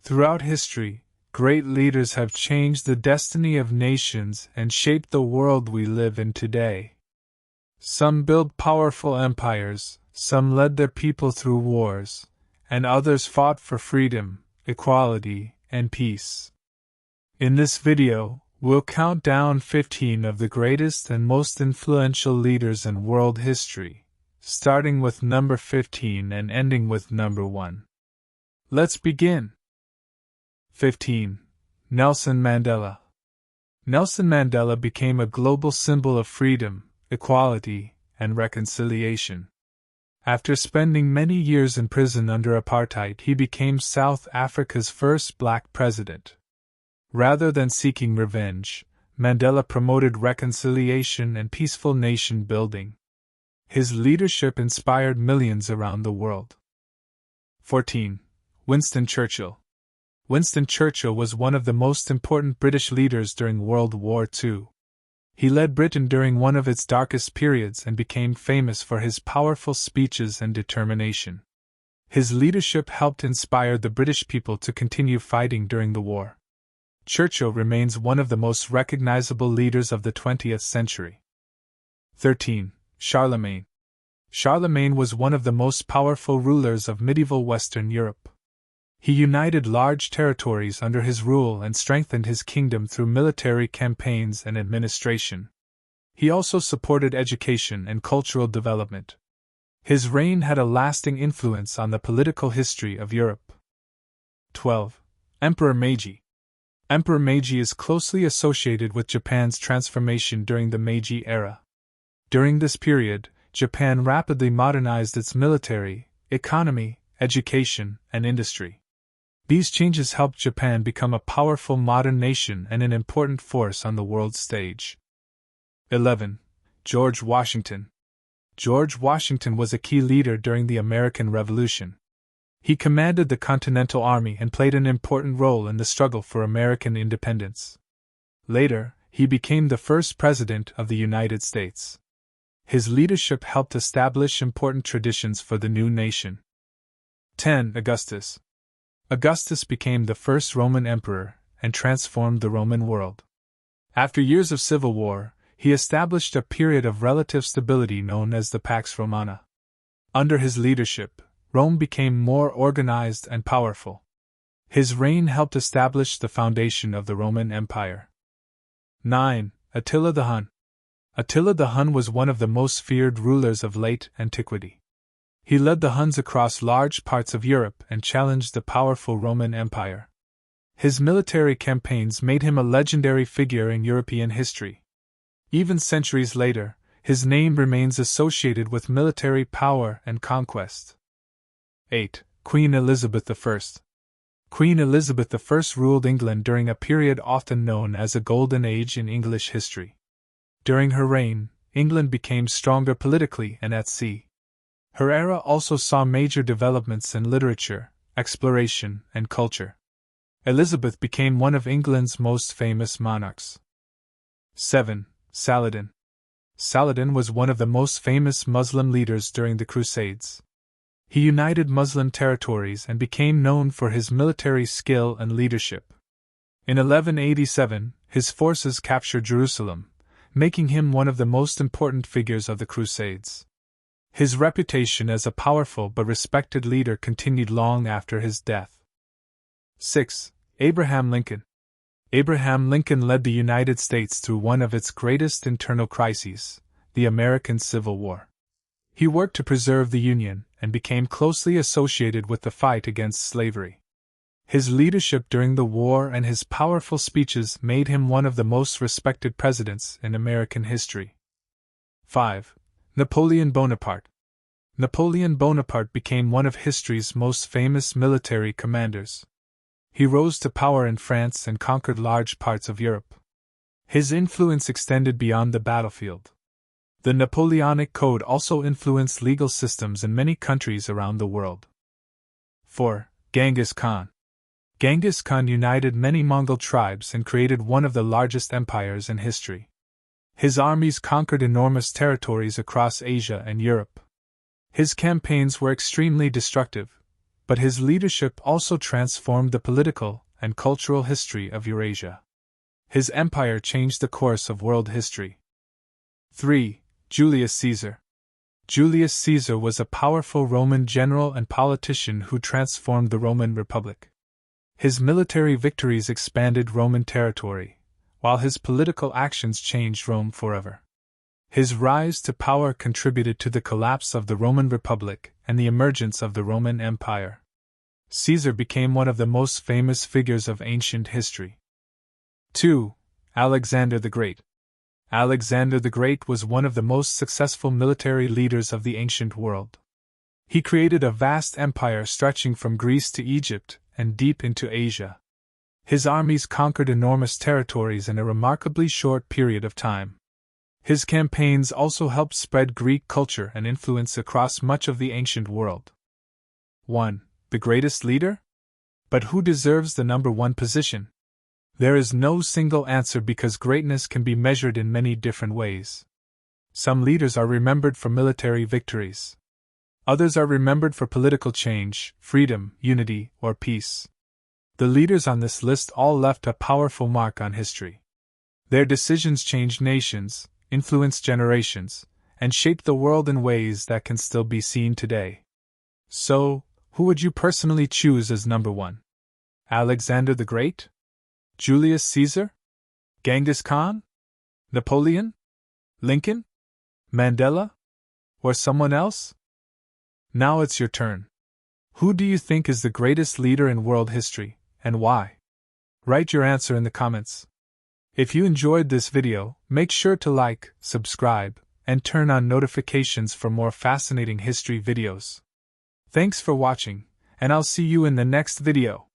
Throughout history, great leaders have changed the destiny of nations and shaped the world we live in today. Some built powerful empires, some led their people through wars, and others fought for freedom, equality, and peace. In this video, we'll count down 15 of the greatest and most influential leaders in world history, starting with number 15 and ending with number 1. Let's begin. 15. Nelson Mandela. Nelson Mandela became a global symbol of freedom, equality, and reconciliation. After spending many years in prison under apartheid, he became South Africa's first black president. Rather than seeking revenge, Mandela promoted reconciliation and peaceful nation building. His leadership inspired millions around the world. 14. Winston Churchill. Winston Churchill was one of the most important British leaders during World War II. He led Britain during one of its darkest periods and became famous for his powerful speeches and determination. His leadership helped inspire the British people to continue fighting during the war. Churchill remains one of the most recognizable leaders of the 20th century. 13. Charlemagne. Charlemagne was one of the most powerful rulers of medieval Western Europe. He united large territories under his rule and strengthened his kingdom through military campaigns and administration. He also supported education and cultural development. His reign had a lasting influence on the political history of Europe. 12. Emperor Meiji. Emperor Meiji is closely associated with Japan's transformation during the Meiji era. During this period, Japan rapidly modernized its military, economy, education, and industry. These changes helped Japan become a powerful modern nation and an important force on the world stage. 11. George Washington. George Washington was a key leader during the American Revolution. He commanded the Continental Army and played an important role in the struggle for American independence. Later, he became the first president of the United States. His leadership helped establish important traditions for the new nation. 10. Augustus. Augustus became the first Roman emperor and transformed the Roman world. After years of civil war, he established a period of relative stability known as the Pax Romana. Under his leadership, Rome became more organized and powerful. His reign helped establish the foundation of the Roman Empire. 9. Attila the Hun. Attila the Hun was one of the most feared rulers of late antiquity. He led the Huns across large parts of Europe and challenged the powerful Roman Empire. His military campaigns made him a legendary figure in European history. Even centuries later, his name remains associated with military power and conquest. 8. Queen Elizabeth I. Queen Elizabeth I ruled England during a period often known as a Golden Age in English history. During her reign, England became stronger politically and at sea. Her era also saw major developments in literature, exploration, and culture. Elizabeth became one of England's most famous monarchs. 7. Saladin. Saladin was one of the most famous Muslim leaders during the Crusades. He united Muslim territories and became known for his military skill and leadership. In 1187, his forces captured Jerusalem, making him one of the most important figures of the Crusades. His reputation as a powerful but respected leader continued long after his death. 6. Abraham Lincoln. Abraham Lincoln led the United States through one of its greatest internal crises, the American Civil War. He worked to preserve the Union and became closely associated with the fight against slavery. His leadership during the war and his powerful speeches made him one of the most respected presidents in American history. 5. Napoleon Bonaparte. Napoleon Bonaparte became one of history's most famous military commanders. He rose to power in France and conquered large parts of Europe. His influence extended beyond the battlefield. The Napoleonic Code also influenced legal systems in many countries around the world. 4. Genghis Khan. Genghis Khan united many Mongol tribes and created one of the largest empires in history. His armies conquered enormous territories across Asia and Europe. His campaigns were extremely destructive, But his leadership also transformed the political and cultural history of Eurasia. His empire changed the course of world history. 3. Julius Caesar. Julius Caesar was a powerful Roman general and politician who transformed the Roman Republic. His military victories expanded Roman territory, while his political actions changed Rome forever. His rise to power contributed to the collapse of the Roman Republic and the emergence of the Roman Empire. Caesar became one of the most famous figures of ancient history. 2. Alexander the Great. Alexander the Great was one of the most successful military leaders of the ancient world. He created a vast empire stretching from Greece to Egypt and deep into Asia. His armies conquered enormous territories in a remarkably short period of time. His campaigns also helped spread Greek culture and influence across much of the ancient world. 1. The greatest leader? But who deserves the number one position? There is no single answer because greatness can be measured in many different ways. Some leaders are remembered for military victories. Others are remembered for political change, freedom, unity, or peace. The leaders on this list all left a powerful mark on history. Their decisions changed nations, influenced generations, and shaped the world in ways that can still be seen today. So, who would you personally choose as number one? Alexander the Great? Julius Caesar? Genghis Khan? Napoleon? Lincoln? Mandela? Or someone else? Now it's your turn. Who do you think is the greatest leader in world history, and why? Write your answer in the comments. If you enjoyed this video, make sure to like, subscribe, and turn on notifications for more fascinating history videos. Thanks for watching, and I'll see you in the next video.